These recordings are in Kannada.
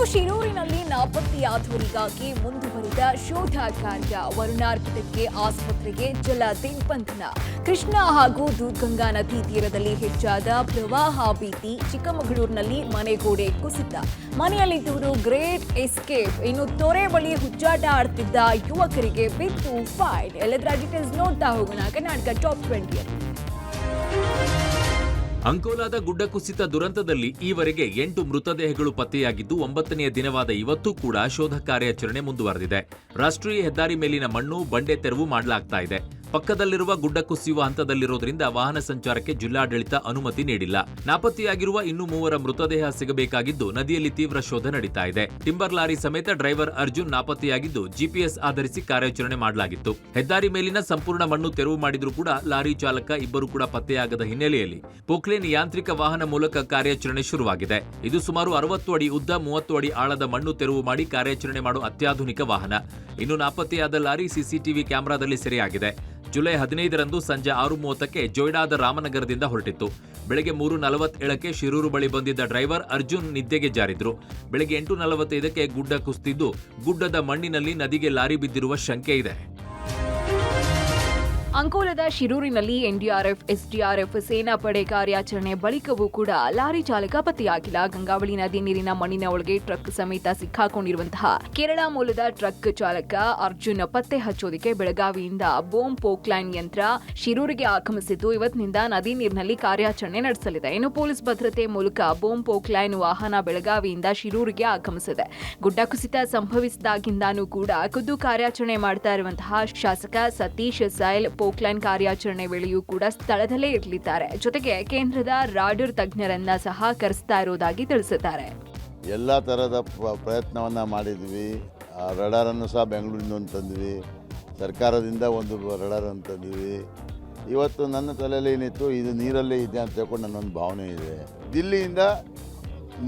ಶಿರೂರಿನಲ್ಲಿ ನಾಪತ್ತೆಯಾದವರಿಗಾಗಿ ಮುಂದುವರಿದ ಶೋಧ ಕಾರ್ಯ. ವರುಣಾರ್ಪಿತಕ್ಕೆ ಆಸ್ಪತ್ರೆಗೆ ಜಲ ದಿಗ್ಬಂಧನ. ಕೃಷ್ಣಾ ಹಾಗೂ ದೂದ್ಗಂಗಾ ನದಿ ತೀರದಲ್ಲಿ ಹೆಚ್ಚಾದ ಪ್ರವಾಹ ಭೀತಿ. ಚಿಕ್ಕಮಗಳೂರಿನಲ್ಲಿ ಮನೆಗೋಡೆ ಕುಸಿತ. ಮನೆಯಲ್ಲಿದ್ದವರು ಗ್ರೇಟ್ ಎಸ್ಕೇಪ್. ಇನ್ನು ತೊರೆ ಬಳಿ ಹುಚ್ಚಾಟ ಆಡ್ತಿದ್ದ ಯುವಕರಿಗೆ ಬಿತ್ತು ಫೈನ್. ಎಲ್ಲದರ ಡೀಟೇಲ್ಸ್ ನೋಡ್ತಾ ಹೋಗೋಣ ಕರ್ನಾಟಕ ಟಾಪ್ 20. ಅಂಕೋಲಾದ ಗುಡ್ಡ ಕುಸಿತ ದುರಂತದಲ್ಲಿ ಈವರೆಗೆ 8 ಮೃತದೇಹಗಳು ಪತ್ತೆಯಾಗಿದ್ದು 9ನೇ ದಿನವಾದ ಇವತ್ತೂ ಕೂಡ ಶೋಧ ಕಾರ್ಯಾಚರಣೆ ಮುಂದುವರೆದಿದೆ. ರಾಷ್ಟ್ರೀಯ ಹೆದ್ದಾರಿ ಮೇಲಿನ ಮಣ್ಣು ಬಂಡೆ ತೆರವು ಮಾಡಲಾಗ್ತಾ ಇದೆ. ಪಕ್ಕದಲ್ಲಿರುವ ಗುಡ್ಡ ಕುಸಿಯುವ ಹಂತದಲ್ಲಿರೋದ್ರಿಂದ ವಾಹನ ಸಂಚಾರಕ್ಕೆ ಜಿಲ್ಲಾಡಳಿತ ಅನುಮತಿ ನೀಡಿಲ್ಲ. ನಾಪತ್ತೆಯಾಗಿರುವ ಇನ್ನೂ 3 ಮೃತದೇಹ ಸಿಗಬೇಕಾಗಿದ್ದು ನದಿಯಲ್ಲಿ ತೀವ್ರ ಶೋಧ ನಡೀತಾ ಇದೆ. ಟಿಂಬರ್ ಲಾರಿ ಸಮೇತ ಡ್ರೈವರ್ ಅರ್ಜುನ್ ನಾಪತ್ತೆಯಾಗಿದ್ದು ಜಿಪಿಎಸ್ ಆಧರಿಸಿ ಕಾರ್ಯಾಚರಣೆ ಮಾಡಲಾಗಿತ್ತು. ಹೆದ್ದಾರಿ ಮೇಲಿನ ಸಂಪೂರ್ಣ ಮಣ್ಣು ತೆರವು ಮಾಡಿದ್ರೂ ಕೂಡ ಲಾರಿ ಚಾಲಕ ಇಬ್ಬರು ಕೂಡ ಪತ್ತೆಯಾಗದ ಹಿನ್ನೆಲೆಯಲ್ಲಿ ಪೋಕ್ಲೇನ್ ಯಾಂತ್ರಿಕ ವಾಹನ ಮೂಲಕ ಕಾರ್ಯಾಚರಣೆ ಶುರುವಾಗಿದೆ. ಇದು ಸುಮಾರು 60 ಅಡಿ ಉದ್ದ 30 ಅಡಿ ಆಳದ ಮಣ್ಣು ತೆರವು ಮಾಡಿ ಕಾರ್ಯಾಚರಣೆ ಮಾಡುವ ಅತ್ಯಾಧುನಿಕ ವಾಹನ. ಇನ್ನು ನಾಪತ್ತೆಯಾದ ಲಾರಿ ಸಿಸಿಟಿವಿ ಕ್ಯಾಮೆರಾದಲ್ಲಿ ಸೆರೆಯಾಗಿದೆ. ಜುಲೈ 15ರಂದು ಸಂಜೆ 6:30ಕ್ಕೆ ಜೊಯ್ಡಾದ ರಾಮನಗರದಿಂದ ಹೊರಟಿತ್ತು. ಬೆಳಗ್ಗೆ 3:47ಕ್ಕೆ ಶಿರೂರು ಬಳಿ ಬಂದಿದ್ದ ಡ್ರೈವರ್ ಅರ್ಜುನ್ ನಿದ್ದೆಗೆ ಜಾರಿದ್ರು. ಬೆಳಗ್ಗೆ 8:45ಕ್ಕೆ ಗುಡ್ಡ ಕುಸಿದಿದ್ದು ಗುಡ್ಡದ ಮಣ್ಣಿನಲ್ಲಿ ನದಿಗೆ ಲಾರಿ ಬಿದ್ದಿರುವ ಶಂಕೆ ಇದೆ. ಅಂಕೋಲದ ಶಿರೂರಿನಲ್ಲಿ ಎನ್ಡಿಆರ್ಎಫ್ ಎಸ್ಡಿಆರ್ಎಫ್ ಸೇನಾ ಪಡೆ ಕಾರ್ಯಾಚರಣೆ ಬಳಿಕವೂ ಕೂಡ ಲಾರಿ ಚಾಲಕ ಪತ್ತೆಯಾಗಿಲ್ಲ. ಗಂಗಾವಳಿ ನದಿ ನೀರಿನ ಮಣ್ಣಿನ ಒಳಗೆ ಟ್ರಕ್ ಸಮೇತ ಸಿಕ್ಕಾಕೊಂಡಿರುವಂತಹ ಕೇರಳ ಮೂಲದ ಟ್ರಕ್ ಚಾಲಕ ಅರ್ಜುನ್ ಪತ್ತೆ ಹಚ್ಚೋದಕ್ಕೆ ಬೆಳಗಾವಿಯಿಂದ ಬೋಮ್ ಪೋಕ್ಲೈನ್ ಯಂತ್ರ ಶಿರೂರಿಗೆ ಆಗಮಿಸಿದ್ದು ಇವತ್ತಿನಿಂದ ನದಿ ನೀರಿನಲ್ಲಿ ಕಾರ್ಯಾಚರಣೆ ನಡೆಸಲಿದೆ. ಇನ್ನು ಪೊಲೀಸ್ ಭದ್ರತೆ ಮೂಲಕ ಬೋಮ್ ಪೋಕ್ಲೈನ್ ವಾಹನ ಬೆಳಗಾವಿಯಿಂದ ಶಿರೂರಿಗೆ ಆಗಮಿಸಿದೆ. ಗುಡ್ಡ ಕುಸಿತ ಸಂಭವಿಸಿದಾಗಿಂದಾನೂ ಕೂಡ ಖುದ್ದು ಕಾರ್ಯಾಚರಣೆ ಮಾಡ್ತಾ ಇರುವಂತಹ ಶಾಸಕ ಸತೀಶ್ ಸೈಲ್ ಪೋಕ್ಲೈನ್ ಕಾರ್ಯಾಚರಣೆ ವೇಳೆಯೂ ಕೂಡ ಸ್ಥಳದಲ್ಲೇ ಇರಲಿದ್ದಾರೆ. ಜೊತೆಗೆ ಕೇಂದ್ರದ ರಾಡರ್ ತಜ್ಞರನ್ನ ಸಹ ಕರೆಸ್ತಾ ಇರುವುದಾಗಿ ತಿಳಿಸಿದ್ದಾರೆ. ಎಲ್ಲ ಥರದ ಪ್ರಯತ್ನವನ್ನು ಮಾಡಿದ್ವಿ. ರಡಾರನ್ನು ಸಹ ಬೆಂಗಳೂರಿನಿಂದ ತಂದ್ವಿ. ಸರ್ಕಾರದಿಂದ ಒಂದು ರಡಾರನ್ನು ತಂದ್ವಿ. ಇವತ್ತು ನನ್ನ ತಲೆಯಲ್ಲಿ ಏನಿತ್ತು, ಇದು ನೀರಲ್ಲೇ ಇದೆ ಅಂತ ಹೇಳ್ಕೊಂಡು ನನ್ನೊಂದು ಭಾವನೆ ಇದೆ. ದಿಲ್ಲಿಯಿಂದ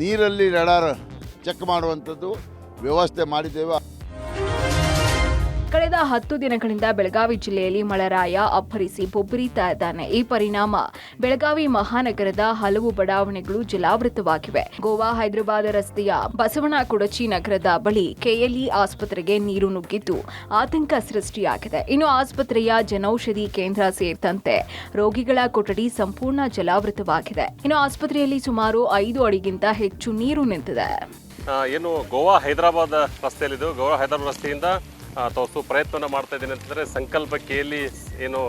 ನೀರಲ್ಲಿ ರಡಾರ್ ಚೆಕ್ ಮಾಡುವಂಥದ್ದು ವ್ಯವಸ್ಥೆ ಮಾಡಿದ್ದೇವೆ. ಕಳೆದ 10 ದಿನಗಳಿಂದ ಬೆಳಗಾವಿ ಜಿಲ್ಲೆಯಲ್ಲಿ ಮಳೆರಾಯ ಅಬ್ಬರಿಸಿ ಬೊಬ್ಬರಿತಾ ಇದ್ದಾನೆ. ಈ ಪರಿಣಾಮ ಬೆಳಗಾವಿ ಮಹಾನಗರದ ಹಲವು ಬಡಾವಣೆಗಳು ಜಲಾವೃತವಾಗಿವೆ. ಗೋವಾ ಹೈದರಾಬಾದ್ ರಸ್ತೆಯ ಬಸವನ ಕುಡಚಿ ನಗರದ ಬಳಿ ಕೆಎಲ್ಇ ಆಸ್ಪತ್ರೆಗೆ ನೀರು ನುಗ್ಗಿದ್ದು ಆತಂಕ ಸೃಷ್ಟಿಯಾಗಿದೆ. ಇನ್ನು ಆಸ್ಪತ್ರೆಯ ಜನೌಷಧಿ ಕೇಂದ್ರ ಸೇರಿದಂತೆ ರೋಗಿಗಳ ಕೊಠಡಿ ಸಂಪೂರ್ಣ ಜಲಾವೃತವಾಗಿದೆ. ಇನ್ನು ಆಸ್ಪತ್ರೆಯಲ್ಲಿ ಸುಮಾರು 5 ಅಡಿಗಿಂತ ಹೆಚ್ಚು ನೀರು ನಿಂತಿದೆ. ಏನು ಗೋವಾ ಹೈದರಾಬಾದ್ ರಸ್ತೆಯಲ್ಲಿದ್ದು, ಗೋವಾ ಹೈದರಾಬಾದ್ ರಸ್ತೆಯಿಂದ ತೋರಿಸೋ ಪ್ರಯತ್ನ ಮಾಡ್ತಾ ಇದ್ದೀನಿ ಅಂತಂದರೆ ಸಂಕಲ್ಪ ಕೆಎಲ್ಇ ಏನು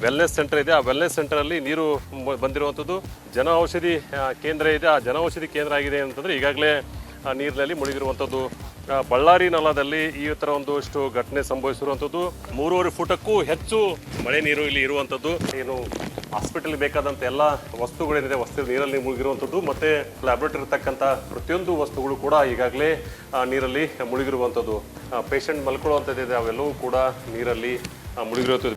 ವೆಲ್ನೆಸ್ ಸೆಂಟರ್ ಇದೆ, ಆ ವೆಲ್ನೆಸ್ ಸೆಂಟರಲ್ಲಿ ನೀರು ಬಂದಿರುವಂಥದ್ದು. ಜನ ಔಷಧಿ ಕೇಂದ್ರ ಇದೆ, ಆ ಜನ ಔಷಧಿ ಕೇಂದ್ರ ಆಗಿದೆ ಅಂತಂದರೆ ಈಗಾಗಲೇ ನೀರಿನಲ್ಲಿ ಮುಳುಗಿರುವಂಥದ್ದು. ಬಳ್ಳಾರಿ ನಾಲದಲ್ಲಿ ಈ ಥರ ಒಂದಷ್ಟು ಘಟನೆ ಸಂಭವಿಸಿರುವಂಥದ್ದು. 3.5 ಫುಟಕ್ಕೂ ಹೆಚ್ಚು ಮಳೆ ನೀರು ಇಲ್ಲಿ ಇರುವಂಥದ್ದು. ಏನು ಹಾಸ್ಪಿಟಲ್ ಬೇಕಾದಂಥ ಎಲ್ಲ ವಸ್ತುಗಳೇನಿದೆ ನೀರಲ್ಲಿ ಮುಳುಗಿರುವಂಥದ್ದು. ಮತ್ತು ಲ್ಯಾಬ್ರೇಟರಿ ಇರ್ತಕ್ಕಂಥ ಪ್ರತಿಯೊಂದು ವಸ್ತುಗಳು ಕೂಡ ಈಗಾಗಲೇ ನೀರಲ್ಲಿ ಮುಳುಗಿರುವಂಥದ್ದು. ಪೇಷಂಟ್ ಮಲ್ಕೊಳ್ಳುವಂಥದ್ದಿದೆ, ಅವೆಲ್ಲವೂ ಕೂಡ ನೀರಲ್ಲಿ ಮುಳುಗಿರುವಂಥದ್ದು.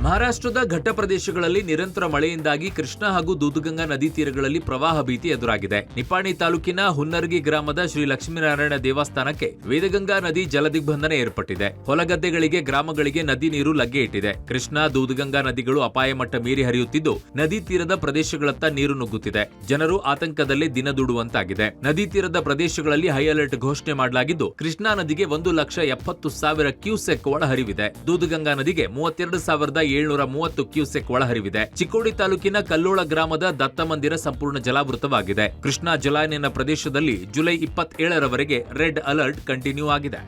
ಮಹಾರಾಷ್ಟ್ರದ ಘಟ್ಟ ಪ್ರದೇಶಗಳಲ್ಲಿ ನಿರಂತರ ಮಳೆಯಿಂದಾಗಿ ಕೃಷ್ಣಾ ಹಾಗೂ ದೂದ್ಗಂಗಾ ನದಿ ತೀರಗಳಲ್ಲಿ ಪ್ರವಾಹ ಭೀತಿ ಎದುರಾಗಿದೆ. ನಿಪ್ಪಾಣಿ ತಾಲೂಕಿನ ಹುನ್ನರ್ಗಿ ಗ್ರಾಮದ ಶ್ರೀ ಲಕ್ಷ್ಮೀನಾರಾಯಣ ದೇವಸ್ಥಾನಕ್ಕೆ ವೇದಗಂಗಾ ನದಿ ಜಲದಿಗ್ಬಂಧನ ಏರ್ಪಟ್ಟಿದೆ. ಹೊಲಗದ್ದೆಗಳಿಗೆ, ಗ್ರಾಮಗಳಿಗೆ ನದಿ ನೀರು ಲಗ್ಗೆ ಇಟ್ಟಿದೆ. ಕೃಷ್ಣಾ, ದೂದ್ಗಂಗಾ ನದಿಗಳು ಅಪಾಯ ಮಟ್ಟ ಮೀರಿ ಹರಿಯುತ್ತಿದ್ದು ನದಿ ತೀರದ ಪ್ರದೇಶಗಳತ್ತ ನೀರು ನುಗ್ಗುತ್ತಿದೆ. ಜನರು ಆತಂಕದಲ್ಲೇ ದಿನದೂಡುವಂತಾಗಿದೆ. ನದಿ ತೀರದ ಪ್ರದೇಶಗಳಲ್ಲಿ ಹೈ ಅಲರ್ಟ್ ಘೋಷಣೆ ಮಾಡಲಾಗಿದ್ದು ಕೃಷ್ಣಾ ನದಿಗೆ 1,70,000 ಕ್ಯೂಸೆಕ್ ಒಳಹರಿವಿದೆ. ದೂದ್ಗಂಗಾ ನದಿಗೆ 32,730 ಕ್ಯೂಸೆಕ್ ಒಳಹರಿವಿದೆ. ಚಿಕ್ಕೋಡಿ ತಾಲೂಕಿನ ಕಲ್ಲೋಳ ಗ್ರಾಮದ ದತ್ತ ಮಂದಿರ ಸಂಪೂರ್ಣ ಜಲಾವೃತವಾಗಿದೆ. ಕೃಷ್ಣಾ ಜಲಾನಯನ ಪ್ರದೇಶದಲ್ಲಿ ಜುಲೈ 27ರವರೆಗೆ ರೆಡ್ ಅಲರ್ಟ್ ಕಂಟಿನ್ಯೂ ಆಗಿದೆ.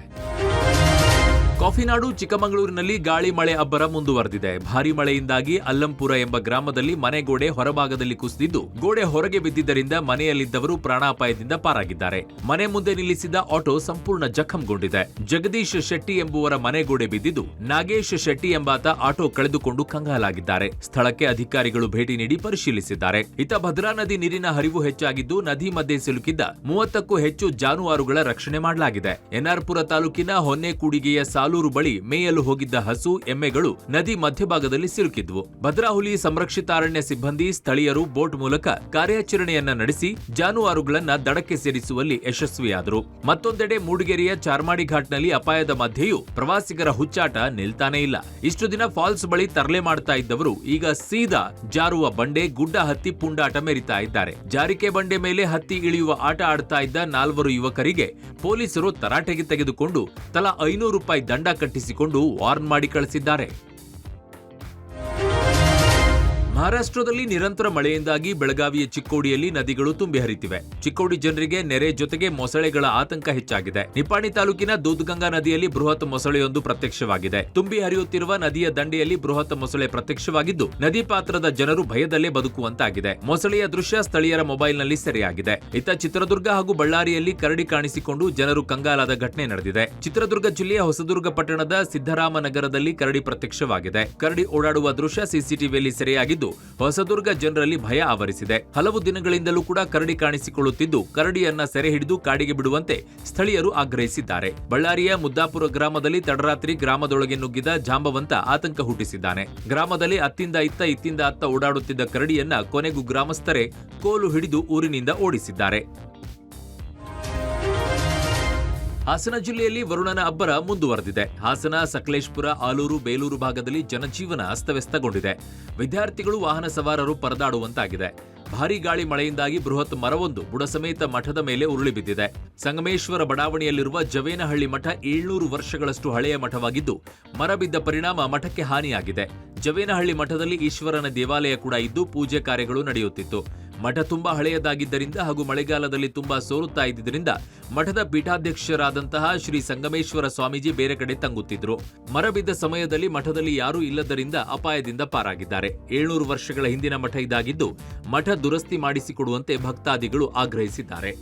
ಕಾಫಿನಾಡು ಚಿಕ್ಕಮಗಳೂರಿನಲ್ಲಿ ಗಾಳಿ ಮಳೆ ಅಬ್ಬರ ಮುಂದುವರೆದಿದೆ. ಭಾರಿ ಮಳೆಯಿಂದಾಗಿ ಅಲ್ಲಂಪುರ ಎಂಬ ಗ್ರಾಮದಲ್ಲಿ ಮನೆಗೋಡೆ ಹೊರಭಾಗದಲ್ಲಿ ಕುಸಿದಿದ್ದು ಗೋಡೆ ಹೊರಗೆ ಬಿದ್ದಿದ್ದರಿಂದ ಮನೆಯಲ್ಲಿದ್ದವರು ಪ್ರಾಣಾಪಾಯದಿಂದ ಪಾರಾಗಿದ್ದಾರೆ. ಮನೆ ಮುಂದೆ ನಿಲ್ಲಿಸಿದ ಆಟೋ ಸಂಪೂರ್ಣ ಜಖಂಗೊಂಡಿದೆ. ಜಗದೀಶ್ ಶೆಟ್ಟಿ ಎಂಬುವರ ಮನೆಗೋಡೆ ಬಿದ್ದಿದ್ದು ನಾಗೇಶ್ ಶೆಟ್ಟಿ ಎಂಬಾತ ಆಟೋ ಕಳೆದುಕೊಂಡು ಕಂಗಾಲಾಗಿದ್ದಾರೆ. ಸ್ಥಳಕ್ಕೆ ಅಧಿಕಾರಿಗಳು ಭೇಟಿ ನೀಡಿ ಪರಿಶೀಲಿಸಿದ್ದಾರೆ. ಇತ್ತ ಭದ್ರಾ ನದಿ ನೀರಿನ ಹರಿವು ಹೆಚ್ಚಾಗಿದ್ದು ನದಿ ಮಧ್ಯೆ ಸಿಲುಕಿದ್ದ 30ಕ್ಕೂ ಹೆಚ್ಚು ಜಾನುವಾರುಗಳ ರಕ್ಷಣೆ ಮಾಡಲಾಗಿದೆ. ಎನ್ಆರ್ಪುರ ತಾಲೂಕಿನ ಹೊನ್ನೆಕೂಡಿಗೆಯ ಸಾಲು ಆಲೂರು ಬಳಿ ಮೇಯಲು ಹೋಗಿದ್ದ ಹಸು ಎಮ್ಮೆಗಳು ನದಿ ಮಧ್ಯಭಾಗದಲ್ಲಿ ಸಿಲುಕಿದ್ವು. ಭದ್ರಾ ಹುಲಿ ಸಂರಕ್ಷಿತಾರಣ್ಯ ಸಿಬ್ಬಂದಿ ಸ್ಥಳೀಯರು ಬೋಟ್ ಮೂಲಕ ಕಾರ್ಯಾಚರಣೆಯನ್ನ ನಡೆಸಿ ಜಾನುವಾರುಗಳನ್ನ ದಡಕ್ಕೆ ಸೇರಿಸುವಲ್ಲಿ ಯಶಸ್ವಿಯಾದರು. ಮತ್ತೊಂದೆಡೆ ಮೂಡಿಗೆರೆಯ ಚಾರ್ಮಾಡಿ ಘಾಟ್ನಲ್ಲಿ ಅಪಾಯದ ಮಧ್ಯೆಯೂ ಪ್ರವಾಸಿಗರ ಹುಚ್ಚಾಟ ನಿಲ್ತಾನೇ ಇಲ್ಲ. ಇಷ್ಟು ದಿನ ಫಾಲ್ಸ್ ಬಳಿ ತರಲೆ ಮಾಡ್ತಾ ಇದ್ದವರು ಈಗ ಸೀದಾ ಜಾರುವ ಬಂಡೆ ಗುಡ್ಡ ಹತ್ತಿ ಪುಂಡಾಟ ಮೆರಿತಾ ಇದ್ದಾರೆ. ಜಾರಿಕೆ ಬಂಡೆ ಮೇಲೆ ಹತ್ತಿ ಇಳಿಯುವ ಆಟ ಆಡ್ತಾ ಇದ್ದ 4 ಯುವಕರಿಗೆ ಪೊಲೀಸರು ತರಾಟೆಗೆ ತೆಗೆದುಕೊಂಡು ತಲಾ 500 ರೂಪಾಯಿ ದಂಡ ಕಟ್ಟಿಸಿಕೊಂಡು ವಾರ್ನ್ ಮಾಡಿ ಕಳಿಸಿದ್ದಾರೆ. ಮಹಾರಾಷ್ಟ್ರದಲ್ಲಿ ನಿರಂತರ ಮಳೆಯಿಂದಾಗಿ ಬೆಳಗಾವಿಯ ಚಿಕ್ಕೋಡಿಯಲ್ಲಿ ನದಿಗಳು ತುಂಬಿ ಹರಿತಿವೆ. ಚಿಕ್ಕೋಡಿ ಜನರಿಗೆ ನೆರೆ ಜೊತೆಗೆ ಮೊಸಳೆಗಳ ಆತಂಕ ಹೆಚ್ಚಾಗಿದೆ. ನಿಪ್ಪಾಣಿ ತಾಲೂಕಿನ ದೂದ್ಗಂಗಾ ನದಿಯಲ್ಲಿ ಬೃಹತ್ ಮೊಸಳೆಯೊಂದು ಪ್ರತ್ಯಕ್ಷವಾಗಿದೆ. ತುಂಬಿ ಹರಿಯುತ್ತಿರುವ ನದಿಯ ದಂಡೆಯಲ್ಲಿ ಬೃಹತ್ ಮೊಸಳೆ ಪ್ರತ್ಯಕ್ಷವಾಗಿದ್ದು ನದಿ ಪಾತ್ರದ ಜನರು ಭಯದಲ್ಲೇ ಬದುಕುವಂತಾಗಿದೆ. ಮೊಸಳೆಯ ದೃಶ್ಯ ಸ್ಥಳೀಯರ ಮೊಬೈಲ್ನಲ್ಲಿ ಸೆರೆಯಾಗಿದೆ. ಇತ್ತ ಚಿತ್ರದುರ್ಗ ಹಾಗೂ ಬಳ್ಳಾರಿಯಲ್ಲಿ ಕರಡಿ ಕಾಣಿಸಿಕೊಂಡು ಜನರು ಕಂಗಾಲಾದ ಘಟನೆ ನಡೆದಿದೆ. ಚಿತ್ರದುರ್ಗ ಜಿಲ್ಲೆಯ ಹೊಸದುರ್ಗ ಪಟ್ಟಣದ ಸಿದ್ದರಾಮನಗರದಲ್ಲಿ ಕರಡಿ ಪ್ರತ್ಯಕ್ಷವಾಗಿದೆ. ಕರಡಿ ಓಡಾಡುವ ದೃಶ್ಯ ಸಿಸಿಟಿವಿಯಲ್ಲಿ ಸೆರೆಯಾಗಿದ್ದು ಹೊಸದುರ್ಗ ಜನರಲ್ಲಿ ಭಯ ಆವರಿಸಿದೆ. ಹಲವು ದಿನಗಳಿಂದಲೂ ಕೂಡ ಕರಡಿ ಕಾಣಿಸಿಕೊಳ್ಳುತ್ತಿದ್ದು ಕರಡಿಯನ್ನ ಸೆರೆ ಹಿಡಿದು ಕಾಡಿಗೆ ಬಿಡುವಂತೆ ಸ್ಥಳೀಯರು ಆಗ್ರಹಿಸಿದ್ದಾರೆ. ಬಳ್ಳಾರಿಯ ಮುದ್ದಾಪುರ ಗ್ರಾಮದಲ್ಲಿ ತಡರಾತ್ರಿ ಗ್ರಾಮದೊಳಗೆ ನುಗ್ಗಿದ ಜಾಂಬವಂತ ಆತಂಕ ಹುಟ್ಟಿಸಿದ್ದಾನೆ. ಗ್ರಾಮದಲ್ಲಿ ಅತ್ತಿಂದ ಇತ್ತಿಂದ ಅತ್ತ ಓಡಾಡುತ್ತಿದ್ದ ಕರಡಿಯನ್ನ ಕೊನೆಗೂ ಗ್ರಾಮಸ್ಥರೇ ಕೋಲು ಹಿಡಿದು ಊರಿನಿಂದ ಓಡಿಸಿದ್ದಾರೆ. ಹಾಸನ ಜಿಲ್ಲೆಯಲ್ಲಿ ವರುಣನ ಅಬ್ಬರ ಮುಂದುವರೆದಿದೆ. ಹಾಸನ, ಸಕಲೇಶಪುರ, ಆಲೂರು, ಬೇಲೂರು ಭಾಗದಲ್ಲಿ ಜನಜೀವನ ಅಸ್ತವ್ಯಸ್ತಗೊಂಡಿದೆ. ವಿದ್ಯಾರ್ಥಿಗಳು, ವಾಹನ ಸವಾರರು ಪರದಾಡುವಂತಾಗಿದೆ. ಭಾರೀ ಗಾಳಿ ಮಳೆಯಿಂದಾಗಿ ಬೃಹತ್ ಮರವೊಂದು ಬುಡ ಸಮೇತ ಮಠದ ಮೇಲೆ ಉರುಳಿ ಬಿದ್ದಿದೆ. ಸಂಗಮೇಶ್ವರ ಬಡಾವಣೆಯಲ್ಲಿರುವ ಜವೇನಹಳ್ಳಿ ಮಠ 700 ವರ್ಷಗಳಷ್ಟು ಹಳೆಯ ಮಠವಾಗಿದ್ದು ಮರ ಬಿದ್ದ ಪರಿಣಾಮ ಮಠಕ್ಕೆ ಹಾನಿಯಾಗಿದೆ. ಜವೇನಹಳ್ಳಿ ಮಠದಲ್ಲಿ ಈಶ್ವರನ ದೇವಾಲಯ ಕೂಡ ಇದ್ದು ಪೂಜೆ ಕಾರ್ಯಗಳು ನಡೆಯುತ್ತಿತ್ತು. ಮಠ ತುಂಬಾ ಹಳೆಯದಾಗಿದ್ದರಿಂದ ಹಾಗೂ ಮಳೆಗಾಲದಲ್ಲಿ ತುಂಬಾ ಸೋರುತ್ತಾ ಇದ್ದಿದ್ದರಿಂದ ಮಠದ ಪೀಠಾಧ್ಯಕ್ಷರಾದಂತಹ ಶ್ರೀ ಸಂಗಮೇಶ್ವರ ಸ್ವಾಮೀಜಿ ಬೇರೆ ಕಡೆ ತಂಗುತ್ತಿದ್ರು. ಮರ ಬಿದ್ದ ಸಮಯದಲ್ಲಿ ಮಠದಲ್ಲಿ ಯಾರೂ ಇಲ್ಲದರಿಂದ ಅಪಾಯದಿಂದ ಪಾರಾಗಿದ್ದಾರೆ. 700 ವರ್ಷಗಳ ಹಿಂದಿನ ಮಠ ಇದಾಗಿದ್ದು ಮಠ ದುರಸ್ತಿ ಮಾಡಿಸಿಕೊಡುವಂತೆ ಭಕ್ತಾದಿಗಳು ಆಗ್ರಹಿಸಿದ್ದಾರೆ.